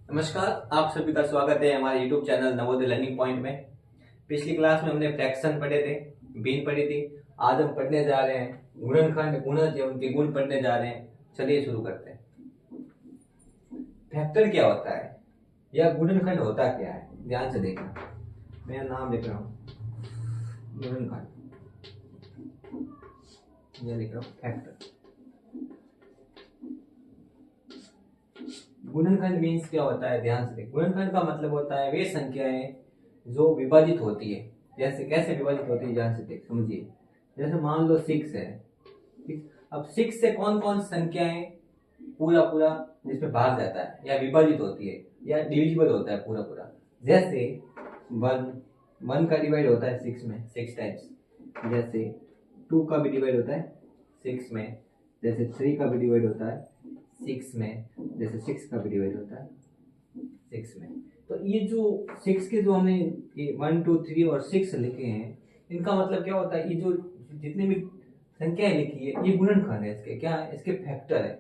नमस्कार, आप सभी का स्वागत है हमारे YouTube channel Navodaya learning point में। पिछली क्लास में हमने फ्रैक्शन पढ़े थे, बीन पढ़ी थी। आज हम पढ़ने जा रहे हैं गुणनखंड, गुणज एवं उनके गुण पढ़ने जा रहे हैं। चलिए शुरू करते हैं। फैक्टर क्या होता है या गुणनखंड होता क्या है, ध्यान से देखना। मैं नाम लिख रहा हूँ गुणनखंड, ये लिख रहा हूँ फैक्टर। गुणनखंड मीन्स क्या होता है, ध्यान से देखो। गुणनखंड का मतलब होता है वे संख्याएं जो विभाजित होती है। जैसे कैसे विभाजित होती है, ध्यान से देख समझिए। जैसे मान लो 6 है, ठीक। अब 6 से कौन कौन संख्याएं पूरा पूरा जिसमें भाग जाता है या विभाजित होती है या डिविजिबल होता है पूरा पूरा। जैसे 1 का डिवाइड होता है 6 में 6 टाइम्स। जैसे 2 का भी डिवाइड होता है 6 में। जैसे 3 का भी डिवाइड होता है 6 में। जैसे 6 का भी डिवाइड होता है 6 में। तो ये जो 6 के जो हमने 1 2 3 और 6 लिखे हैं, इनका मतलब क्या होता है, ये जो जितनी भी संख्याएं लिखी है ये गुणनखंड है। इसके क्या है, इसके फैक्टर है।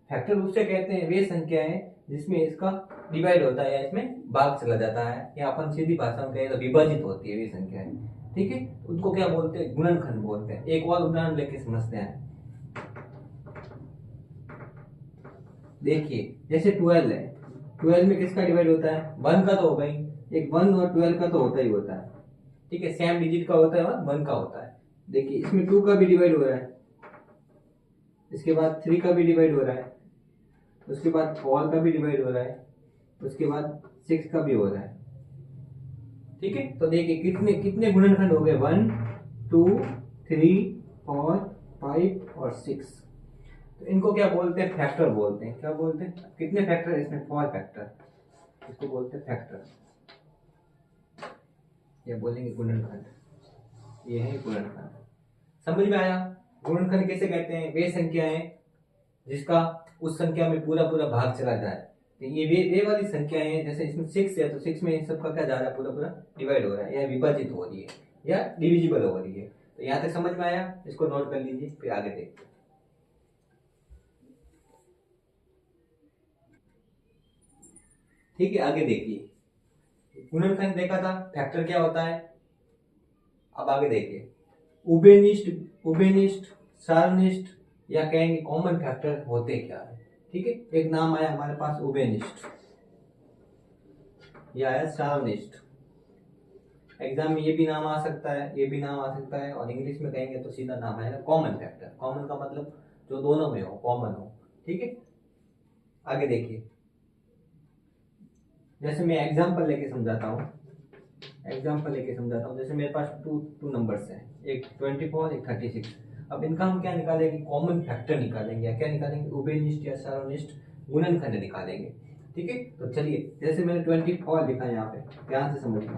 फैक्टर उससे कहते हैं वे संख्याएं जिसमें इसका डिवाइड होता है या इसमें भाग चला जाता है, या अपन सीधी भाषा में कहें तो विभाजित होती है वे संख्याएं, ठीक है। उनको क्या बोलते हैं, गुणनखंड बोलते हैं। एक और उदाहरण लेके समझते हैं। देखिए जैसे 12 है, 12 में किसका डिवाइड होता है, 1 का तो होगा ही। एक 1 और 12 का तो होता ही होता है, ठीक है। सेम डिजिट का होता है और 1 का होता है। देखिए इसमें 2 का भी डिवाइड हो रहा है, इसके बाद 3 का भी डिवाइड हो रहा है, उसके बाद 4 का भी डिवाइड हो रहा है, उसके बाद 6 का भी हो रहा है, ठीक है। तो देखिए कितने कितने गुणनखंड हो गए, 1 2 3 4 5 और 6। तो इनको क्या बोलते हैं, फैक्टर बोलते हैं। क्या बोलते हैं, कितने फैक्टर है इसमें, 4 फैक्टर, इसको बोलते हैं फैक्टर। या बोलेंगे गुणनखंड, ये है गुणनखंड। समझ में आया। गुणनखंड किसे कहते हैं, वे संख्याएं जिसका उस संख्या में पूरा पूरा भाग चला जाए। तो ये वे वाली संख्याएं हैं। जैसे इसमें 6 है तो 6 में इन सबका क्या जा रहा है, पूरा पूरा डिवाइड हो रहा है या विभाजित हो रही है या डिविजिबल हो रही है। तो यहाँ तक समझ में आया, इसको नोट कर लीजिए, फिर आगे देखते हैं। ठीक है, आगे देखिए। गुणनखंड देखा था, फैक्टर क्या होता है। अब आगे देखिए, उभयनिष्ठ, उभयनिष्ठ, सारनिष्ठ या कहेंगे कॉमन फैक्टर होते क्या है, ठीक है। एक नाम आया हमारे पास उभयनिष्ठ, या आया सारनिष्ठ। एग्जाम में ये भी नाम आ सकता है, ये भी नाम आ सकता है, और इंग्लिश में कहेंगे तो सीधा नाम आएगा कॉमन फैक्टर। कॉमन का मतलब जो दोनों में हो, कॉमन हो, ठीक है। आगे देखिए, जैसे मैं एग्जाम्पल लेके समझाता हूँ। जैसे मेरे पास टू नंबर्स हैं, एक 24 एक 36। अब इनका हम क्या निकालेंगे, कॉमन फैक्टर निकालेंगे, या क्या निकालेंगे, उभयनिष्ठ या सार्वनिष्ठ गुणनखंड निकालेंगे, ठीक है। तो चलिए, जैसे मैंने 24 लिखा है, यहाँ पे ध्यान से समझिए,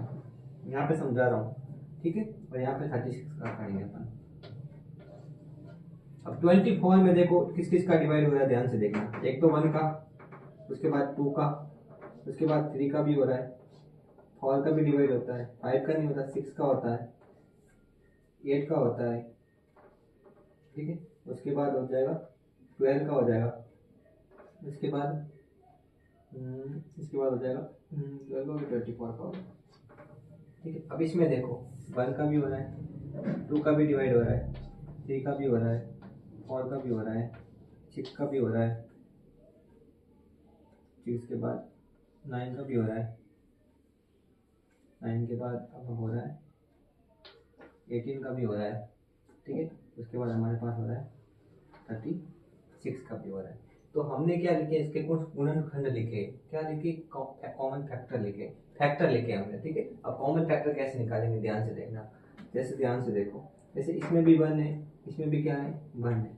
यहाँ पे समझा रहा हूँ, ठीक है। और यहाँ पे 36 का करेंगे अपन। अब 24 में देखो किस किस का डिवाइड हो रहा है, ध्यान से देखना। एक तो 1 का, उसके बाद 2 का, उसके बाद 3 का भी हो रहा है, 4 का भी डिवाइड होता है, 5 का नहीं होता, 6 का होता है, 8 का होता है, ठीक है। उसके बाद हो जाएगा 12 का हो जाएगा, इसके बाद हो जाएगा 12 और 24 का होगा, ठीक है। अब इसमें देखो 1 का भी हो रहा है, 2 का भी डिवाइड हो रहा है, 3 का भी हो रहा है, 4 का भी हो रहा है, 6 का भी हो रहा है, फिर इसके बाद 9 का भी हो रहा है, 9 के बाद अब हो रहा है 18 का भी हो रहा है, ठीक है। उसके बाद हमारे पास हो रहा है 36 का भी हो रहा है। तो हमने क्या लिखे, इसके कुछ गुणनखंड लिखे, क्या लिखे, कॉमन फैक्टर लिखे, हमने, ठीक है। अब कॉमन फैक्टर कैसे निकालेंगे, ध्यान से देखना। जैसे ध्यान से देखो, जैसे इसमें भी 1 है, इसमें भी क्या है, 1 है,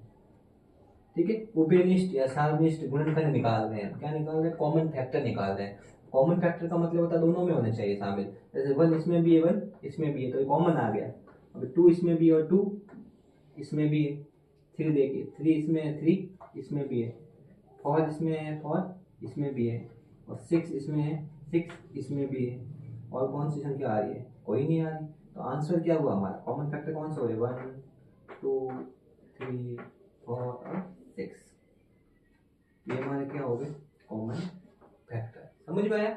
ठीक है। उभयनिष्ठ या सार्वनिष्ठ गुणनखंड निकाल रहे हैं, क्या निकाल रहे हैं, कॉमन फैक्टर निकाल रहे हैं। कॉमन फैक्टर का मतलब होता है दोनों में होने चाहिए शामिल। जैसे 1 इसमें भी है, 1 इसमें भी है, तो कॉमन आ गया। अब 2 इसमें भी है और 2 इसमें भी है। 3 देखिए, 3 इसमें है, 3 इसमें भी है, 4 इसमें है, 4 इसमें भी है, और 6 इसमें है, 6 इसमें भी है। और कौन सी संख्या आ रही है, कोई नहीं आ रही। तो आंसर क्या हुआ हमारा, कॉमन फैक्टर कौन सा हो गया, 1 2 3 4 और 6। ये हमारे क्या हो गए, कॉमन फैक्टर। समझ समझ में आया?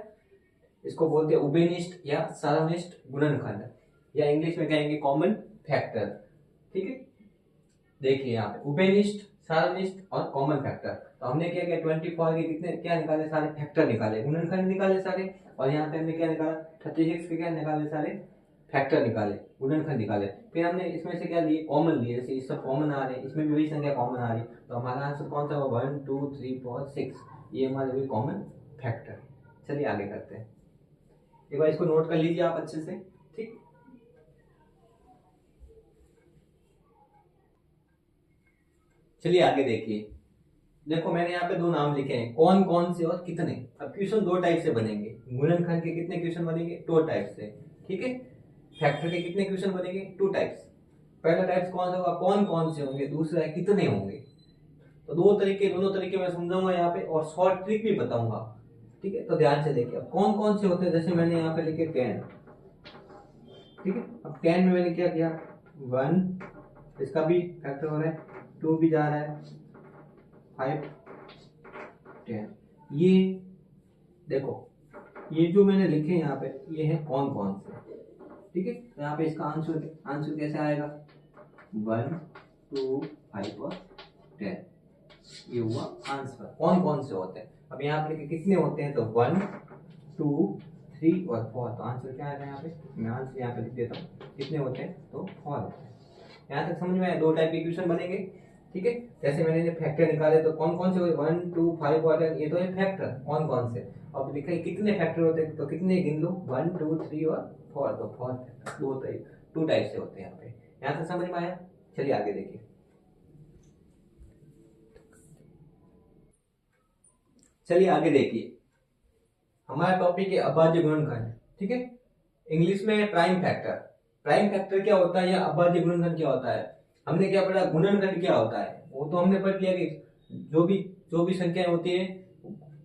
इसको बोलते हैं उभयनिष्ठ या सारांशनिष्ठ गुणनखंड, या इंग्लिश में कहेंगे कॉमन फैक्टर। ठीक है, देखिए यहाँ पे उभयनिष्ठ, सारांशनिष्ठ और कॉमन फैक्टर। तो हमने क्या किया, 24 के कितने क्या निकाले, सारे फैक्टर निकाले, गुणनखंड निकाले सारे, और यहाँ पे हमने क्या निकाला, 36 के क्या निकाले, सारे फैक्टर निकाले, गुणनखंड निकाले। फिर हमने इसमें से क्या लिए, कॉमन लिए, जैसे इस सब कॉमन आ रहे हैं, इसमें भी वही संख्या कॉमन आ रही, तो हमारा आंसर कौन सा होगा, 1 2 3 4 6, ये हमारे वही कॉमन फैक्टर। चलिए आगे करते हैं, एक बार इसको नोट कर लीजिए आप अच्छे से। ठीक, चलिए आगे देखिए। देखो मैंने यहाँ पे दो नाम लिखे हैं, कौन कौन से और कितने। अब क्वेश्चन दो टाइप से बनेंगे, गुणनखंड के कितने क्वेश्चन बनेंगे, दो टाइप से। ठीक है, फैक्टर के कितने क्वेश्चन बनेंगे, टू टाइप्स। पहला टाइप कौन सा होगा, कौन कौन से होंगे, दूसरा है कितने होंगे। तो दो तरीके, दोनों तरीके मैं समझाऊंगा यहाँ पे, और शॉर्ट ट्रिक भी बताऊंगा। ठीक है, तो ध्यान से देखिए। अब कौन कौन से होते हैं, जैसे मैंने यहाँ पे लिखे 10। ठीक है, अब 10 में मैंने क्या किया, 1, इसका भी फैक्टर हो रहा है, 2 भी जा रहा है, 5 10। ये देखो, ये जो मैंने लिखे यहाँ पे, ये है कौन कौन से। ठीक है, तो यहाँ पे इसका आंसर कैसे आएगा, 1 2 5 और 10, ये हुआ आंसर। कौन कौन से होते हैं, अब यहाँ पे कितने होते हैं, तो 1 2 3 और 4, तो आंसर क्या आएगा यहाँ पे, मैं आंसर यहाँ पे लिख देता हूँ, कितने होते हैं, तो 4 होते हैं। यहाँ तक समझ में आया, दो टाइप के क्वेश्चन बनेंगे। ठीक है, जैसे मैंने फैक्टर निकाले, तो कौन कौन से हुए, 1 2 5 और 10, ये तो है फैक्टर, कौन कौन से। अब लिखा है कितने फैक्टर होते हैं, तो कितने गिन लो, 1 2 3 और 4, तो 4 फैक्टर, टू टाइप से होते हैं यहाँ पे। यहाँ तक समझ में आया, चलिए आगे देखिए। चलिए आगे देखिए, हमारा टॉपिक है अभाज्य गुणनखंड। ठीक है, इंग्लिश में प्राइम फैक्टर। प्राइम फैक्टर क्या होता है या अभाज्य गुणनखंड क्या होता है, हमने क्या पढ़ा, गुणनखंड क्या होता है, वो तो हमने पढ़ लिया कि जो भी संख्याएं होती है,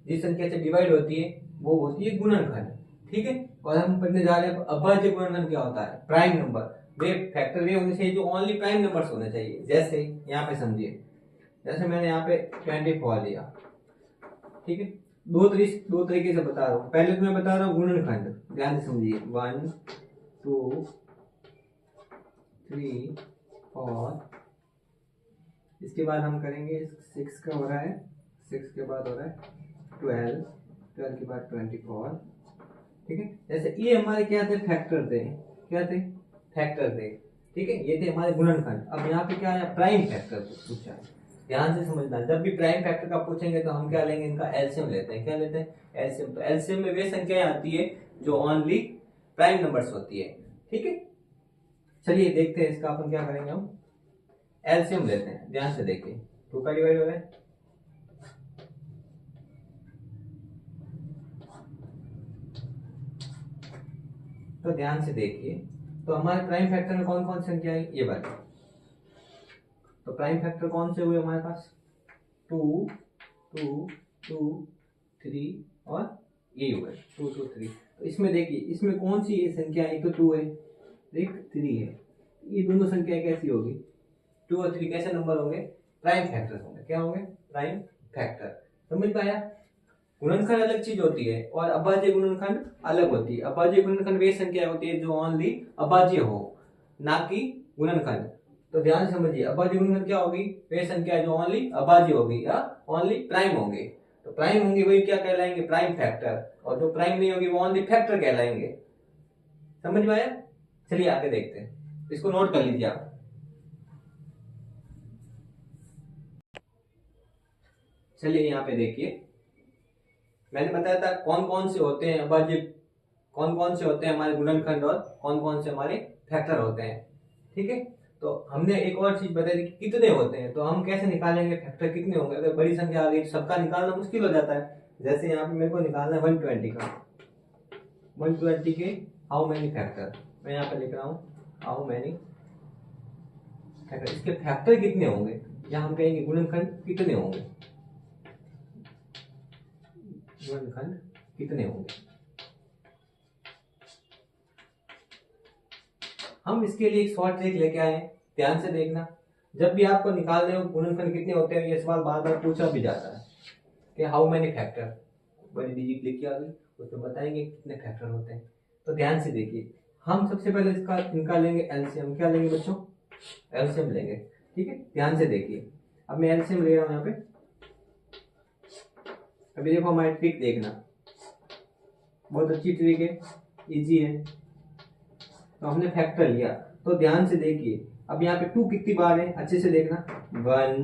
जिस संख्या से डिवाइड होती है, वो होती है गुणनखंड। ठीक है, और हम पढ़ने जा रहे हैं अभाज्य गुणनखंड क्या होता है, प्राइम नंबर। वे फैक्टर वे होने चाहिए जो ओनली प्राइम नंबर्स होने चाहिए। जैसे यहाँ पे समझिए, जैसे मैंने यहाँ पे 24 लिया। ठीक है, दो तरीके से बता रहा हूँ। पहले तो मैं बता रहा हूँ गुणनखंड, ध्यान से समझिए, 1 2 3 4, इसके बाद हम करेंगे 6 का हो रहा है, 6 के बाद हो रहा है 12, 12 के बाद 24। ठीक है, जैसे ये हमारे क्या थे, फैक्टर थे, क्या थे, फैक्टर थे। ठीक है, ये थे हमारे गुणनखंड। अब यहाँ पे क्या है, प्राइम फैक्टर पूछा है, ध्यान से समझना। जब भी प्राइम फैक्टर का पूछेंगे तो हम क्या लेंगे, इनका एलसीएम लेते हैं। क्या लेते हैं, एलसीएम। तो एलसीएम में वे संख्याएं आती है जो ओनली प्राइम नंबर्स होती है। ठीक है, चलिए देखते हैं इसका अपन क्या करेंगे, हम एलसीएम लेते हैं। ध्यान से देखिए, 2 का डिवाइड हो रहा है, तो ध्यान से देखिए। तो हमारे प्राइम फैक्टर में कौन कौन सी संख्या है, ये बात। तो प्राइम फैक्टर कौन से हुए हमारे पास, 2 2 2 3 और ये हुए 2 2 3। तो इसमें देखिए, इसमें कौन सी ये संख्या, एक तो 2 है, एक 3 है। ये दोनों संख्या कैसी होगी, 2 और 3 कैसे नंबर होंगे, प्राइम फैक्टर होंगे। क्या होंगे, प्राइम फैक्टर। समझ पाया। गुणनखंड अलग चीज होती है और अभाज्य गुणनखंड अलग होती है। अभाज्य गुणनखंड वे संख्या होती है जो ओनली अभाज्य हो, ना कि गुणनखंड। तो ध्यान से समझिए, अभाज्य गुणनखंड क्या होगी, वे संख्या जो ओनली अभाज्य होगी या ओनली प्राइम होंगे। तो प्राइम होंगे वही क्या कहलाएंगे, प्राइम फैक्टर, और जो प्राइम नहीं होगी वो ओनली फैक्टर कहलाएंगे। समझ में आया, चलिए आगे देखते हैं, इसको नोट कर लीजिए आप। चलिए यहाँ पे देखिए, मैंने बताया था कौन कौन से होते हैं अभाज्य, कौन कौन से होते हैं हमारे गुणनखंड, और कौन कौन से हमारे फैक्टर होते हैं। ठीक है, तो हमने एक और चीज बताई थी कि कितने होते हैं। तो हम कैसे निकालेंगे फैक्टर कितने होंगे, अगर बड़ी संख्या आ गई तो सबका निकालना मुश्किल हो जाता है। जैसे यहाँ पे मेरे को निकालना है 120 का, 120 के हाउ मेनी फैक्टर, मैं यहाँ पे लिख रहा हूँ हाउ मेनी फैक्टर, इसके फैक्टर कितने होंगे, या हम कहेंगे गुणनखंड कितने होंगे, गुणनखंड कितने होंगे। हम इसके लिए एक शॉर्ट ट्रिक लेके आए हैं, ध्यान से देखना। जब भी आपको निकालने हो गुणनखंड कितने होते हैं, ये सवाल बार बार पूछा भी जाता है कि हाउ मेनी फैक्टर, बड़ी डिजिट लिख के आ गई, उसमें बताएंगे कितने फैक्टर होते हैं। तो ध्यान से देखिए, हम सबसे पहले इसका इनका लेंगे एलसीएम। क्या लेंगे बच्चों? एलसीएम लेंगे। ठीक है, ध्यान से देखिए, अब मैं एलसीएम ले रहा हूँ यहाँ पे। अभी देखो हमारी ट्रिक देखना, बहुत अच्छी ट्रिक है, इजी है। तो हमने फैक्टर लिया, तो ध्यान से देखिए, अब यहाँ पे 2 कितनी बार है, अच्छे से देखना। 1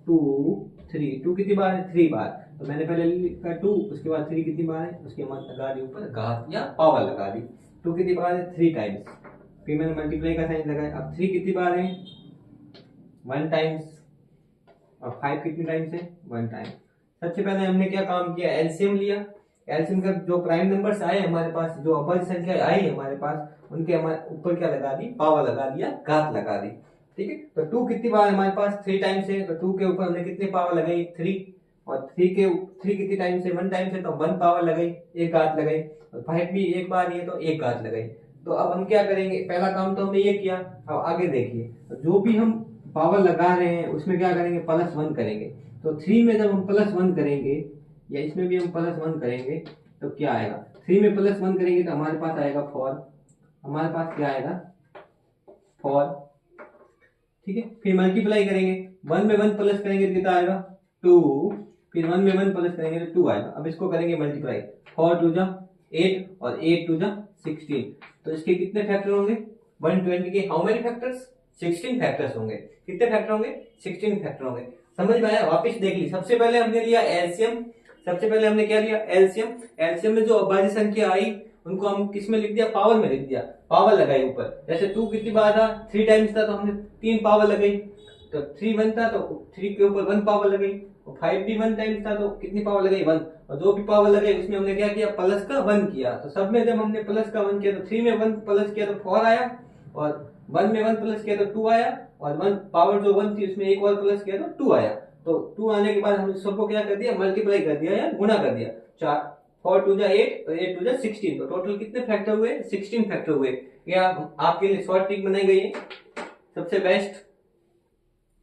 2 3, 2 कितनी बार है? 3 बार। तो मैंने पहले लिखा 2, उसके बाद 3 कितनी बार है, उसके बाद लगा दी ऊपर घात या पावर लगा दी। 2 कितनी बार है? 3 टाइम्स। फिर मैंने मल्टीप्लाई का साइन लगाया। अब 3 कितनी बार है? 1 टाइम्स। और 5 कितनी टाइम्स है? 1 टाइम। सबसे पहले हमने क्या काम किया? एलसीएम लिया। एलसीएम का जो प्राइम नंबर्स आए हमारे पास, जो अभाज्य संख्या आई हमारे पास, उनके हमारे ऊपर क्या लगा दी? पावर लगा दिया, घात लगा दी। ठीक है, तो 2 कितनी बार हमारे पास? 3 टाइम्स है, तो 2 के ऊपर हमने कितनी पावर लगाई? 3। और 3 कितनी टाइम्स है? 1 टाइम्स है, तो 1 पावर लगाई, एक घात लगाई। और 5 भी एक बार ही है, तो एक घात लगाई। तो अब हम क्या करेंगे? पहला काम तो हमने ये किया। अब आगे देखिए, जो भी हम पावर लगा रहे हैं उसमें क्या करेंगे? +1 करेंगे। तो 3 में जब हम +1 करेंगे, या इसमें भी हम +1 करेंगे, तो क्या आएगा? 3 में +1 करेंगे तो हमारे पास आएगा 4। हमारे पास क्या आएगा? 4। ठीक है, फिर मल्टीप्लाई करेंगे, 1 में 1 प्लस करेंगे तो कितना आएगा? 2। फिर 1 में 1 प्लस करेंगे तो 2 आएगा। अब इसको करेंगे मल्टीप्लाई, 4 2 जा 8 और 8 2 जा 16। तो इसके कितने फैक्टर होंगे? 120 के हाउ मेनी फैक्टर्स? 16 फैक्टर्स होंगे। कितने फैक्टर होंगे? 16 फैक्टर होंगे। समझ में आया? वापस देख ली। सबसे पहले हमने लिया एलसीएम। सबसे पहले हमने क्या लिया? एलसीएम। एलसीएम में जो अभाज्य संख्या आई उनको हम किस में लिख दिया? पावर में लिख दिया, पावर लगाई ऊपर। जैसे 2 कितनी बार था? 3 टाइम्स था, तो हमने 3 पावर लगाई। तो 3 1 था, तो 3 के ऊपर 1 पावर लगाई। और 5 भी 1 टाइम्स था, तो कितनी पावर लगाई? 1। और जो भी पावर लगाई उसमें हमने क्या किया? प्लस का 1 किया। तो सब में जब हमने प्लस का 1 किया, तो 3 में 1 प्लस किया तो 4 आया, और 1 में 1 प्लस किया तो 2 आया, और 1 पावर जो 1 थी उसमें एक और प्लस किया तो 2 आया। तो 2 आने के बाद हमने सबको क्या कर दिया? मल्टीप्लाई कर दिया या गुणा कर दिया। 4 2 जा 8 और 8 2 जा 16। तो टोटल कितने फैक्टर हुए? 16 फैक्टर हुए। ये आपके लिए शॉर्ट ट्रिक बनाई गई है, सबसे बेस्ट।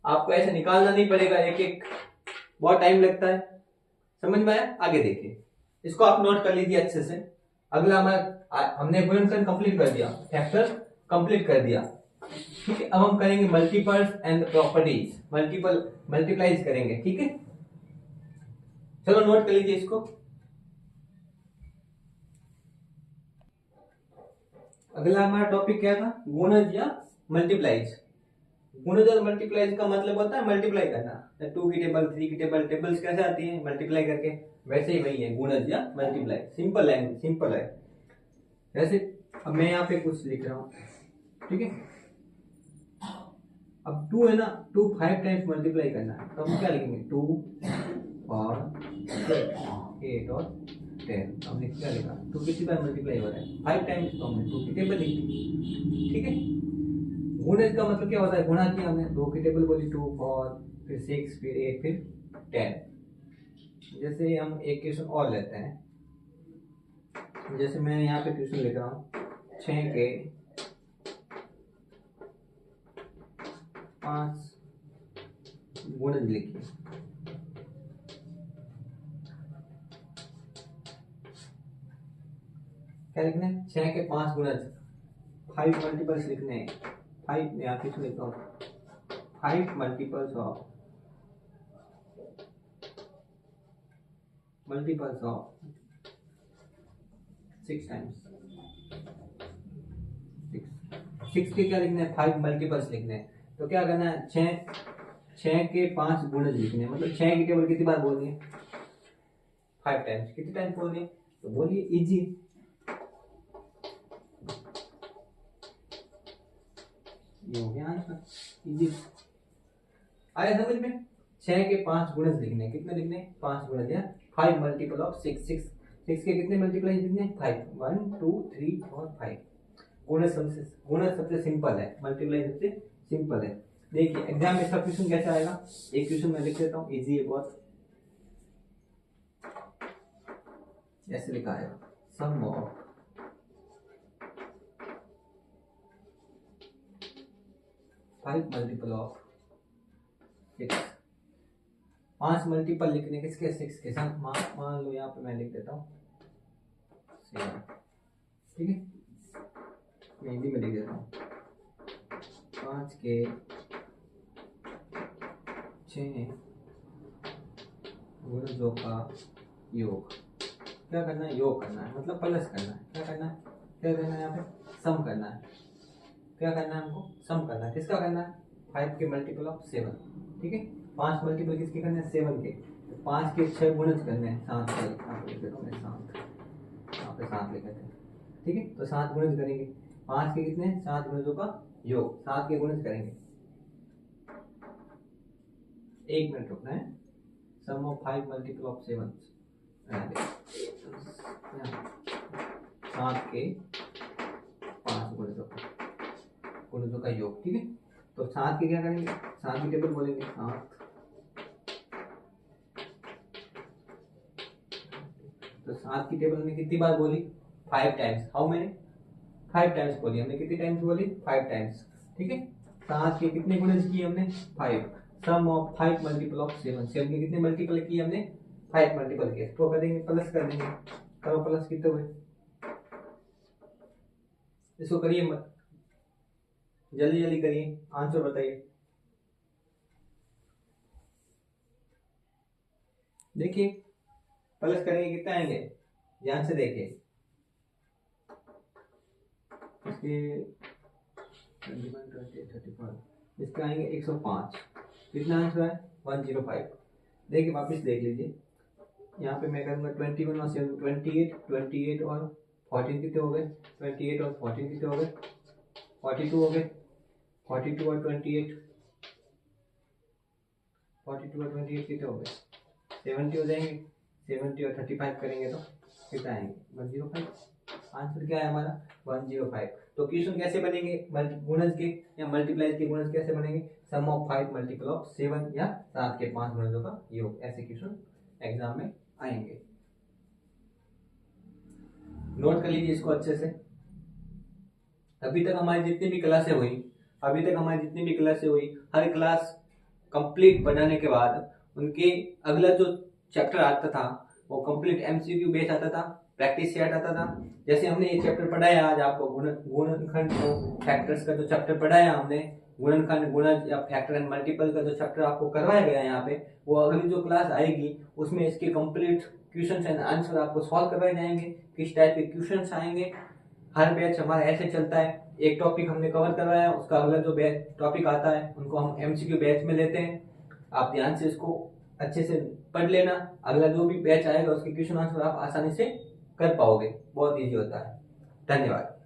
आपको ऐसे निकालना नहीं पड़ेगा एक एक, बहुत टाइम लगता है। समझ में आया? आगे देखिए, इसको आप नोट कर लीजिए अच्छे से। अगला हमारा, हमने गुणनखंड कंप्लीट कर दिया, फैक्टर कंप्लीट कर दिया। ठीक है, अब हम करेंगे मल्टीपल्स एंड प्रॉपर्टीज। मल्टीप्लाइज करेंगे। ठीक है, चलो नोट कर लीजिए इसको। अगला हमारा टॉपिक क्या था? गुणज या मल्टीप्लाइज। गुणज और मल्टीप्लाइज का मतलब होता है मल्टीप्लाई करना। 2 की टेबल, 3 की टेबल, टेबल्स कैसे आती है? मल्टीप्लाई करके। वैसे ही वही है गुणज या मल्टीप्लाई। सिंपल है, सिंपल है। जैसे अब मैं यहाँ पे कुछ लिख रहा हूँ, ठीक है। अब 2 है ना, 2 5 टाइम्स मल्टीप्लाई करना है, तो हम क्या लिखेंगे? 2 और 8 और 10। हमने क्या लिखा? 2 कितनी बार मल्टीप्लाई हो रहा है? 5 टाइम्स, तो हमने 2 की टेबल लिख दी। ठीक है, गुणज का मतलब क्या होता है? गुणा किया हमने, 2 की टेबल बोली, 2 4 फिर 6 फिर 8 फिर 10। जैसे हम एक क्वेश्चन और लेते हैं, जैसे मैं यहाँ पे क्वेश्चन लिख रहा हूँ, 6 के 5 गुणज लिखिए। क्या लिखना है? 6 के 5 गुणज, 5 मल्टीपल्स लिखने हैं। 5 यहाँ पे लिखता हूँ, 5 मल्टीपल्स ऑफ 6 टाइम्स। 6 के क्या लिखना है? 5 मल्टीपल्स लिखने हैं। तो क्या करना है? 6 के 5 गुणज लिखने हैं। मतलब 6 की टेबल कितनी बार बोलनी है? 5 टाइम्स। कितनी टाइम्स बोलनी है? तो बोलिए, इजी। ये हो गया आंसर, इजी। आया समझ में? 6 के 5 गुणज लिखने हैं। कितने लिखने हैं? 5 गुणज या 5 मल्टीपल ऑफ 6। 6 के कितने मल्टीप्लाई लिखने हैं? 5। 1 2 3 4 5। गुणज सबसे सिंपल है, मल्टीप्लाई सबसे सिंपल है। देखिए एग्जाम में इसका क्वेश्चन कैसे आएगा? एक क्वेश्चन मैं लिख देता हूँ, इजी है बहुत। ऐसे लिखा है, सम ऑफ 5 मल्टीपल ऑफ 6। 5 मल्टीपल लिखने किसके? 6 के। मान लो यहाँ पे मैं लिख देता हूँ 7। ठीक है, मैं हिंदी में लिख देता हूँ। 5 के 6 गुणजों का योग। क्या करना है? योग करना है, मतलब प्लस करना है। क्या करना है? क्या करना है? यहाँ पे सम करना है। क्या करना है हमको? सम करना है। किसका करना है? 5 के मल्टीपल ऑफ 7। ठीक है, 5 मल्टीपल किसके करने हैं? 7 के। तो 5 के 6 गुणज करने हैं 7 के। यहाँ पे लिख देता हूँ मैं 7, यहाँ पे 7 लिख देते हैं। ठीक है, तो 7 गुणज करेंगे। 5 के कितने? 7 गुणजों का योग, 7 के गुणज करेंगे। 1 मिनट रुकना है। सम ऑफ 5 मल्टीपल ऑफ 7, 7 के 5 गुणजों का योग। ठीक है, तो 7 के क्या करेंगे? 7 की टेबल बोलेंगे। 7, तो 7 की टेबल में कितनी बार बोली? 5 टाइम्स। How many? 5 टाइम्स बोली हमने। कितनी टाइम्स बोली? 5 टाइम्स। ठीक है, 7 के कितने गुणज किए हमने? 5। सम ऑफ 5 मल्टीपल ऑफ 7, 7 के कितने मल्टीपल किए हमने? 5 मल्टीपल किए। तो करेंगे प्लस कर देंगे। करो प्लस, कितने हुए? इसको करिए मत, जल्दी जल्दी करिए, आंसर बताइए। देखिए प्लस करेंगे कितना आएंगे? ध्यान से देखिए। इसके 21, 20, 35, इसके आएंगे 105। कितना आंसर है? 105। देखिए वापस देख लीजिए। यहाँ पे मैं करूँगा 21 और 7, 28, 28 और 14 कितने हो गए? 28 और 14 कितने हो गए? 42 हो गए। 42 और 28, 42 और 28 कितने हो गए? 70 हो जाएंगे। 70 और 35 करेंगे तो कितना आएंगे? 105। आंसर क्या है हमारा? 105। तो क्वेश्चन कैसे बनेंगे? गुणज के या मल्टीप्लाई के गुणज कैसे बनेंगे? सम ऑफ 5 मल्टीपल ऑफ 7 या 7 के 5 गुणजों का योग। ऐसे क्वेश्चन एग्जाम में आएंगे। नोट कर लीजिए इसको अच्छे से। अभी तक हमारी जितनी भी क्लासें हुई, हर क्लास कंप्लीट बनाने के बाद उनके अगला जो चैप्टर आता था वो कंप्लीट एमसीक्यू बेस आता था, प्रैक्टिस सेट आता था। जैसे हमने ये चैप्टर पढ़ाया आज आपको, गुणनखंड फैक्टर्स का जो चैप्टर पढ़ाया हमने, गुणनखंड, गुणज या फैक्टर एंड मल्टीपल का जो चैप्टर आपको करवाया गया यहाँ पे, वो अगली जो क्लास आएगी उसमें इसके कंप्लीट क्वेश्चन एंड आंसर आपको सॉल्व करवाए जाएंगे। किस टाइप के क्वेश्चन आएंगे, हर बैच हमारा ऐसे चलता है। एक टॉपिक हमने कवर करवाया, उसका अगला जो बैच टॉपिक आता है उनको हम एमसीक्यू बैच में लेते हैं। आप ध्यान से इसको अच्छे से पढ़ लेना। अगला जो भी बैच आएगा उसके क्वेश्चन आंसर आप आसानी से कर पाओगे, बहुत इजी होता है। धन्यवाद।